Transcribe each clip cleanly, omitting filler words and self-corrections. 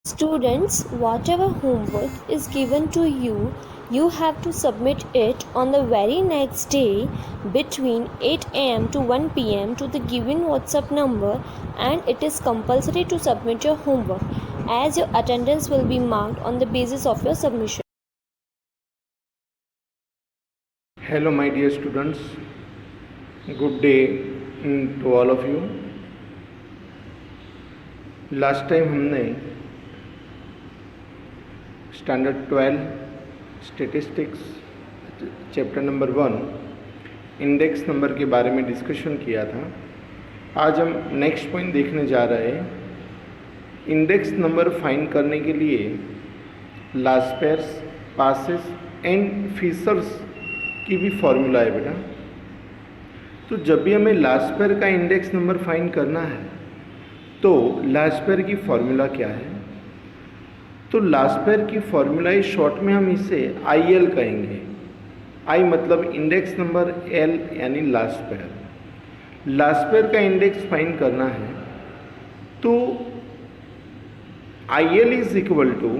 Students, whatever homework is given to you, you have to submit it on the very next day between 8 am to 1 pm to the given WhatsApp number, and it is compulsory to submit your homework as your attendance will be marked on the basis of your submission. Hello my dear students, good day to all of you. Last time हमने standard 12 statistics chapter number 1 index number के बारे में discussion किया था. आज हम next point देखने जा रहे हैं. इंडेक्स नंबर फाइंड करने के लिए लास्पेयर्स, पासेस एंड फिशर्स की भी फॉर्मूला है बेटा. तो जब भी हमें लास्पेयर का इंडेक्स नंबर फाइंड करना है तो लास्पेयर की फॉर्मूला क्या है? तो लास्पेयर की फॉर्मूला इस शॉर्ट में हम इसे IL कहेंगे. I मतलब इंडेक्स नंबर, L यानी लास्पेयर. लास्पेयर का इंडेक्स फाइंड करना है तो IL is equal to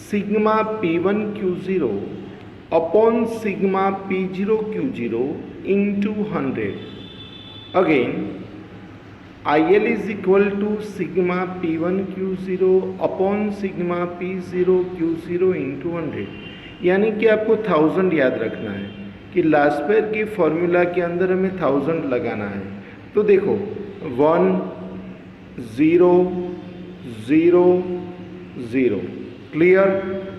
sigma P1 Q0 upon sigma P0 Q0 into 100. Again IL is equal to sigma P1 Q0 upon sigma P0 Q0 into 100. यानी कि आपको 1000 याद रखना है कि लास्पेयर की फॉर्मूला के अंदर हमें 1000 लगाना है. तो देखो 1 0 0 0 क्लियर.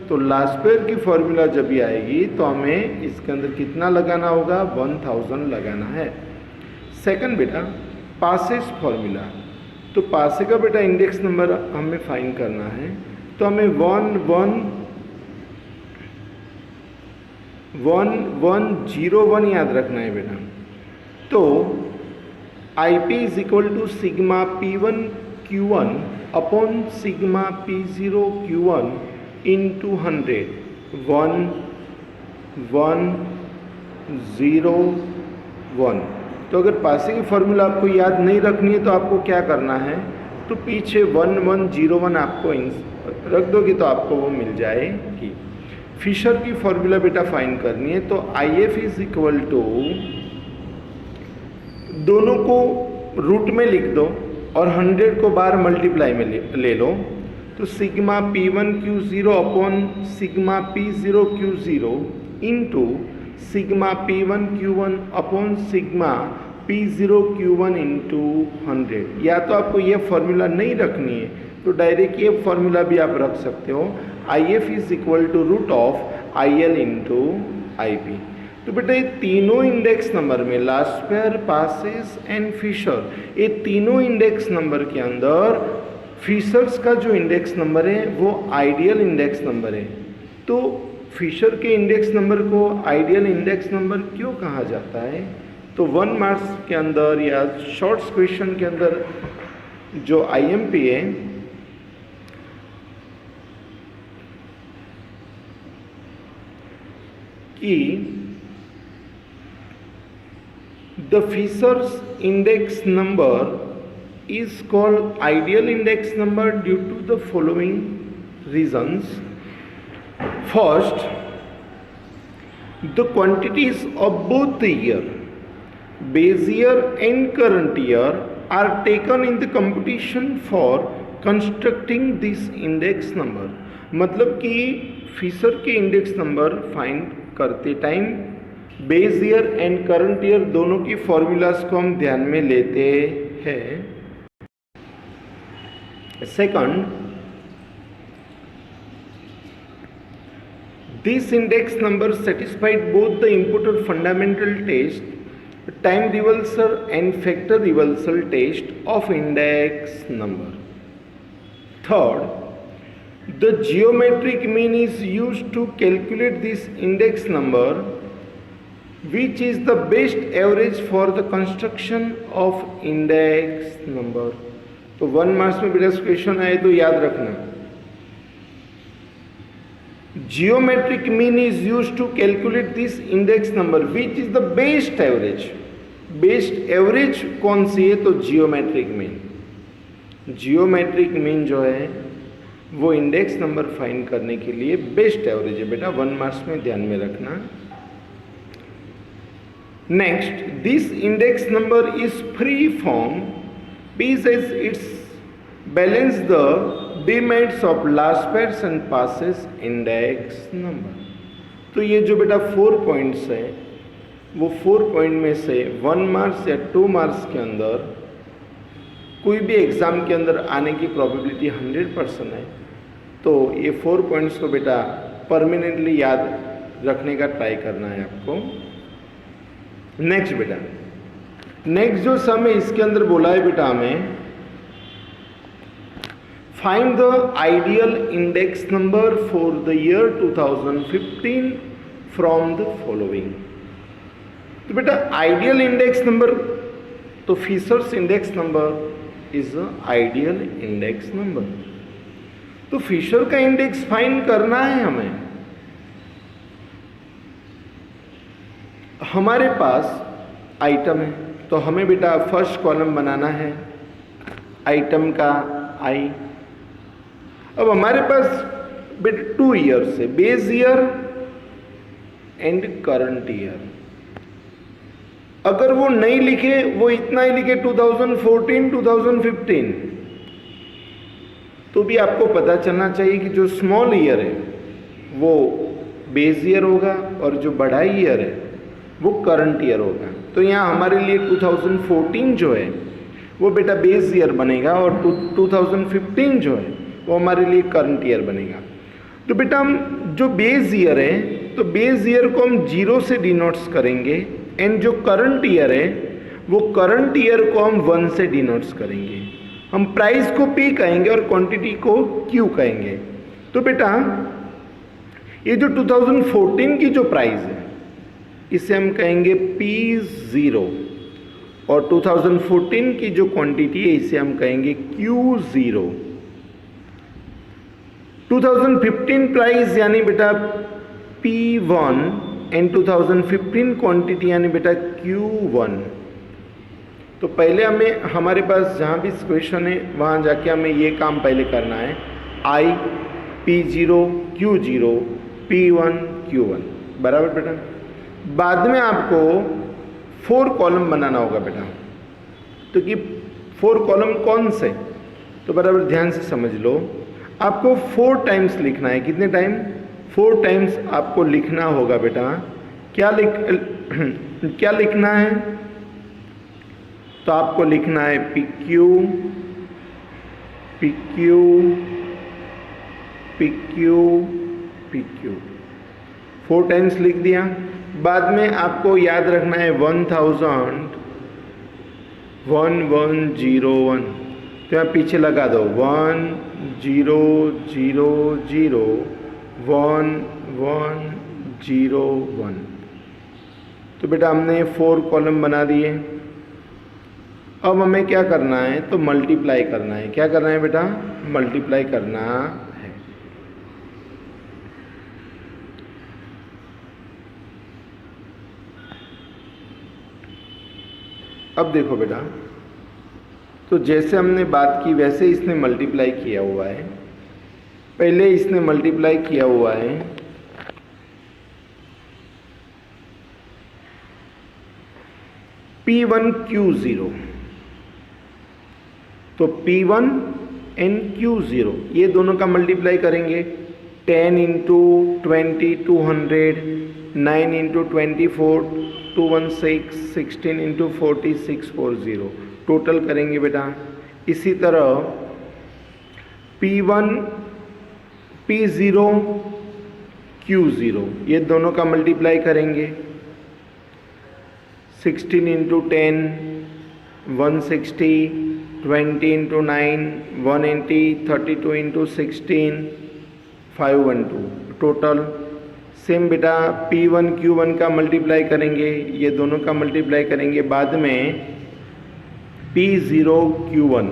तो लास्पेयर की फॉर्मूला जब भी आएगी तो हमें इसके अंदर कितना लगाना होगा? 1000 लगाना है. सेकंड बेटा पासेस फॉर्मूला. तो पासे का बेटा इंडेक्स नंबर हमें फाइंड करना है तो हमें 1101 याद रखना है बेटा. तो IP is equal to sigma P1 Q1 upon sigma P0 Q1 into 100. 1 1 0 1. तो अगर पासे की फॉर्मूला आपको याद नहीं रखनी है तो आपको क्या करना है? तो पीछे 1101 आपको रख दोगे तो आपको वो मिल जाएगी. फिशर की फॉर्मूला बेटा फाइंड करनी है तो IF इज इक्वल टू, दोनों को रूट में लिख दो और 100 को बार मल्टीप्लाई में ले लो. तो sigma P1 Q0 upon sigma P0 Q0 into sigma P1 Q1 upon sigma P0 Q1 into 100. या तो आपको ये फॉर्मूला नहीं रखनी है तो डायरेक्ट ये फॉर्मूला भी आप रख सकते हो. IF is equal to root of IL into IP. तो बेटा ये तीनों इंडेक्स नंबर में लास्पेयर, पासेस एंड फिशर, ये तीनों इंडेक्स नंबर के अंदर फिशर्स का जो इंडेक्स नंबर है वो आइडियल इंडेक्स नंबर है. तो फिशर के इंडेक्स नंबर को आइडियल इंडेक्स नंबर क्यों कहा जाता है? तो 1 मार्क्स के अंदर या शॉर्ट्स क्वेश्चन के अंदर जो IMP है कि the Fisher's index number is called ideal index number due to the following reasons. First, the quantities of both the year, base year and current year, are taken in the computation for constructing this index number. मतलब कि Fisher के index number find करते time base year and current year दोनों की formulas को हम ध्यान में लेते हैं. Second, this index number satisfied both the input or fundamental test, time reversal and factor reversal test of index number. Third, the geometric mean is used to calculate this index number, which is the best average for the construction of index number. तो 1 marks में बेटा question आए तो याद रखना, geometric mean is used to calculate this index number which is the best average. Best average कौन सी है? तो जियोमेट्रिक मीन. जियोमेट्रिक मीन जो है वो इंडेक्स नंबर फाइंड करने के लिए बेस्ट एवरेज है बेटा, 1 मार्क्स में ध्यान में रखना। Next, this index number is free from P says it's balance the demerits of last pairs and passes index number। तो ये जो बेटा 4 पॉइंट्स है वो 4 पॉइंट में से 1 मार्क्स या 2 मार्क्स के अंदर कोई भी एग्ज़ाम के अंदर आने की प्रोबेबिलिटी 100% है। तो ये 4 पॉइंट्स को बेटा परमानेंटली याद रखने का ट्राई करना है आपको। नेक्स्ट बेटा, नेक्स्ट जो सम है इसके अंदर बोला है बेटा हमें find the ideal index number for the year 2015 from the following. तो बेटा आइडियल इंडेक्स नंबर, तो Fisher's index number is ideal index number. तो फिशर का इंडेक्स फाइंड करना है हमें। हमारे पास आइटम है तो हमें बेटा फर्स्ट कॉलम बनाना है आइटम का आई। अब हमारे पास बेटा 2 ईयर्स है, base year and current year. अगर वो नहीं लिखे, वो इतना ही लिखे 2014 2015, तो भी आपको पता चलना चाहिए कि जो स्मॉल ईयर है वो बेस ईयर होगा और जो बड़ा ईयर है वो करंट ईयर होगा। तो यहाँ हमारे लिए 2014 जो है वो बेटा बेस ईयर बनेगा और 2015 जो है वो हमारे लिए करंट ईयर बनेगा। तो बेटा हम जो बेस ईयर है तो बेस ईयर को हम 0 से डिनोट्स करेंगे एंड जो करंट ईयर है वो करंट ईयर को हम 1 से डिनोट्स करेंगे। हम प्राइस को P कहेंगे और क्वांटिटी को Q कहेंगे। तो बेटा ये जो 2014 की जो प्राइस है इसे हम कहेंगे P0 और 2014 की जो क्वांटिटी है इसे हम कहेंगे Q0। 2015 प्राइस यानी बेटा P1 एंड 2015 क्वांटिटी यानी बेटा Q1। तो पहले हमें हमारे पास जहाँ भी क्वेश्चन है वहाँ जाके हमें ये काम पहले करना है, I P0 Q0 P1 Q1 बराबर बेटा। बाद में आपको 4 कॉलम बनाना होगा बेटा। तो कि 4 कॉलम कौन से, तो बराबर ध्यान से समझ लो। आपको 4 टाइम्स लिखना है। कितने टाइम? 4 टाइम्स आपको लिखना होगा बेटा। क्या लिखना है? तो आपको लिखना है PQ PQ PQ PQ। 4 times लिख दिया। बाद में आपको याद रखना है 1000 1101। तो यहाँ पीछे लगा दो 1000 1101। तो बेटा हमने 4 कॉलम बना दिए। अब हमें क्या करना है? तो मल्टीप्लाई करना है। क्या करना है बेटा? मल्टीप्लाई करना है। अब देखो बेटा, तो जैसे हमने बात की वैसे इसने मल्टीप्लाई किया हुआ है। पहले इसने मल्टीप्लाई किया हुआ है P1 Q0। तो P1 एंड Q0 ये दोनों का मल्टीप्लाई करेंगे। 10 इंटू 20 200, 9 इंटू 24 216, 16 इंटू 40 640 टोटल करेंगे बेटा। इसी तरह P1 P0 Q0 ये दोनों का मल्टीप्लाई करेंगे। 16 into 10 160, 20 into 9 180, 32 into 16 512 total. Same बेटा P1 Q1 का मल्टीप्लाई करेंगे, ये दोनों का मल्टीप्लाई करेंगे। बाद में P0 Q1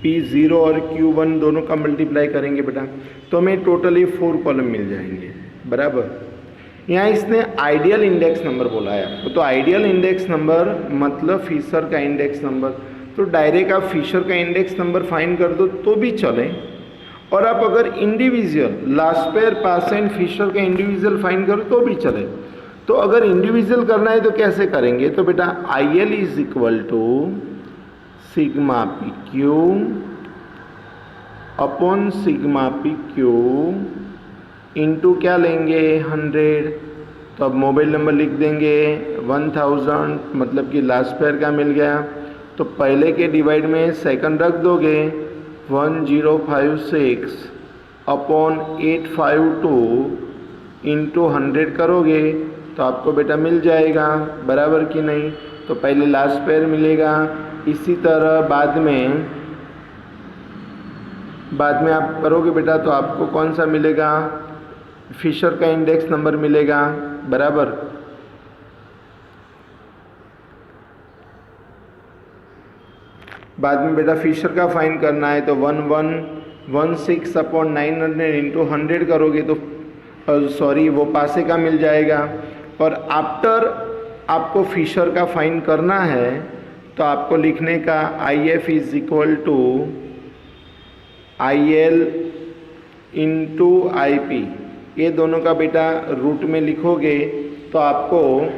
P0 और Q1 दोनों का मल्टीप्लाई करेंगे बेटा। तो हमें टोटली 4 कॉलम मिल जाएंगे बराबर। यहाँ इसने आइडियल इंडेक्स नंबर बोला है आपको। तो आइडियल इंडेक्स नंबर मतलब फिशर का इंडेक्स नंबर। तो डायरेक्ट आप फिशर का इंडेक्स नंबर फाइंड कर दो तो भी चले, और आप अगर इंडिविजुअल लास्पेयर, पास एंड फिशर का इंडिविजुअल फाइंड करो तो भी चले। तो अगर इंडिविजुअल करना है तो कैसे करेंगे? तो बेटा I L is equal to sigma P Q upon sigma P Q into क्या लेंगे 100। तो अब मोबाइल नंबर लिख देंगे 1000, मतलब कि लास्पेयर का मिल गया। तो पहले के डिवाइड में सेकंड रख दोगे 1056 अपॉन 852 इंटू 100 करोगे तो आपको बेटा मिल जाएगा, बराबर कि नहीं। तो पहले लास्पेयर मिलेगा, इसी तरह बाद में आप करोगे बेटा तो आपको कौन सा मिलेगा? फिशर का इंडेक्स नंबर मिलेगा, बराबर। बाद में बेटा फिशर का फाइंड करना है तो 1116 अपॉन 900 इंटू 100 करोगे तो वो पासे का मिल जाएगा। और आफ्टर आपको फिशर का फाइंड करना है तो आपको लिखने का I F is equal to I L into I P, ये दोनों का बेटा रूट में लिखोगे तो आपको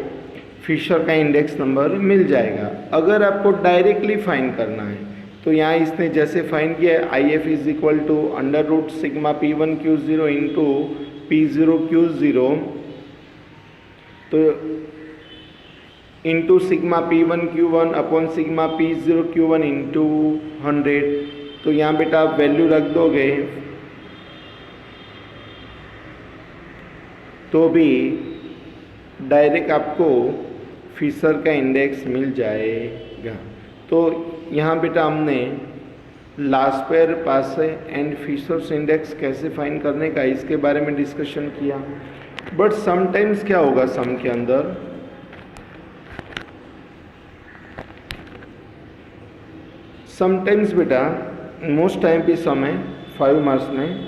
फिशर का इंडेक्स नंबर मिल जाएगा। अगर आपको डायरेक्टली फाइंड करना है तो यहाँ इसने जैसे फाइंड किया है I F is equal to under root sigma P1 Q0 into P0 Q0 तो into sigma P1 Q1 upon sigma P0 Q1 into 100। तो यहाँ बेटा आप वैल्यू रख दोगे तो भी डायरेक्ट आपको फिशर का इंडेक्स मिल जाएगा। तो यहाँ बेटा हमने लास्पेयर, पासे एंड फिशर्स इंडेक्स कैसे फाइंड करने का इसके बारे में डिस्कशन किया। बट समटाइम्स क्या होगा सम के अंदर, समटाइम्स बेटा मोस्ट टाइम भी सम है 5 मार्क्स में,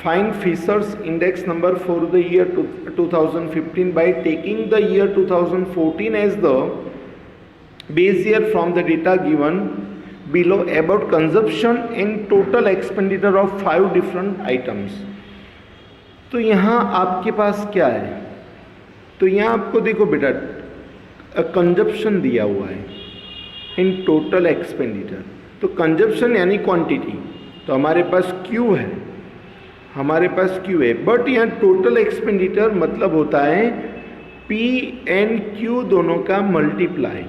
find Fisher's index number for the year 2015 by taking the year 2014 as the base year from the data given below about consumption and total expenditure of 5 different items। तो यहाँ आपके पास क्या है? तो यहाँ आपको देखो बेटा कंजप्शन दिया हुआ है इन टोटल एक्सपेंडिचर। तो कंजप्शन यानी क्वांटिटी, तो हमारे पास Q है, बट यहाँ टोटल एक्सपेंडिचर मतलब होता है P एंड Q दोनों का मल्टीप्लाई।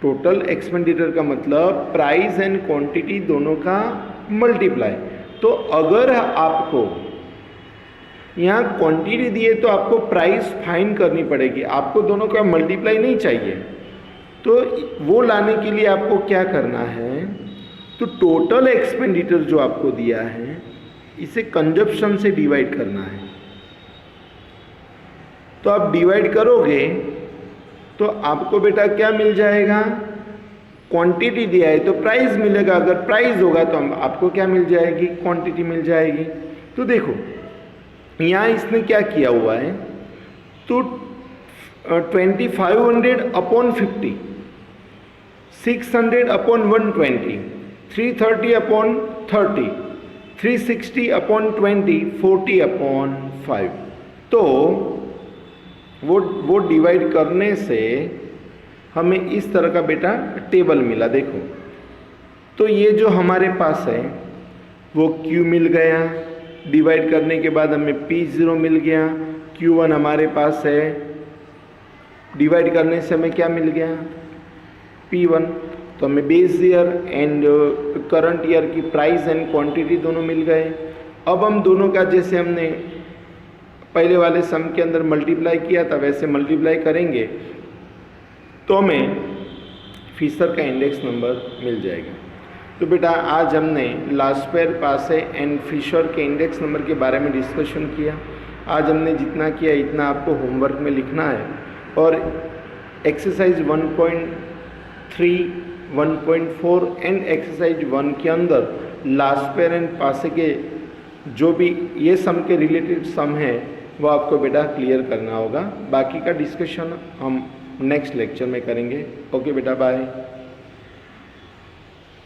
टोटल एक्सपेंडिचर का मतलब प्राइस एंड क्वांटिटी दोनों का मल्टीप्लाई। तो अगर आपको यहाँ क्वांटिटी दिए तो आपको प्राइस फाइंड करनी पड़ेगी, आपको दोनों का मल्टीप्लाई नहीं चाहिए। तो वो लाने के लिए आपको क्या करना है, तो टोटल एक्सपेंडिचर जो आपको दिया है इसे कंजप्शन से डिवाइड करना है। तो आप डिवाइड करोगे तो आपको बेटा क्या मिल जाएगा? क्वांटिटी दिया है तो प्राइस मिलेगा, अगर प्राइस होगा तो आपको क्या मिल जाएगी? क्वांटिटी मिल जाएगी। तो देखो यहाँ इसने क्या किया हुआ है, तो 2500 upon 50, 600 upon 120, 330 upon 30, 360 upon 20, 40 upon 5। तो वो डिवाइड करने से हमें इस तरह का बेटा टेबल मिला। देखो तो ये जो हमारे पास है वो Q मिल गया, डिवाइड करने के बाद हमें P0 मिल गया, Q1 हमारे पास है, डिवाइड करने से हमें क्या मिल गया? P1। तो हमें base year and current year की प्राइस एंड क्वांटिटी दोनों मिल गए। अब हम दोनों का जैसे हमने पहले वाले सम के अंदर मल्टीप्लाई किया था वैसे मल्टीप्लाई करेंगे तो हमें फिशर का इंडेक्स नंबर मिल जाएगा। तो बेटा आज हमने लास्पेयर, पासे एंड फिशर के इंडेक्स नंबर के बारे में डिस्कशन किया। आज हमने जितना किया इतना आपको होमवर्क में लिखना है। और एक्सरसाइज 1.3, 1.4 एंड एक्सरसाइज 1 के अंदर लास्पेयर एंड पासे के जो भी ये सम के रिलेटेड सम है वो आपको बेटा क्लियर करना होगा। बाकी का डिस्कशन हम नेक्स्ट लेक्चर में करेंगे। ओके बेटा, बाय।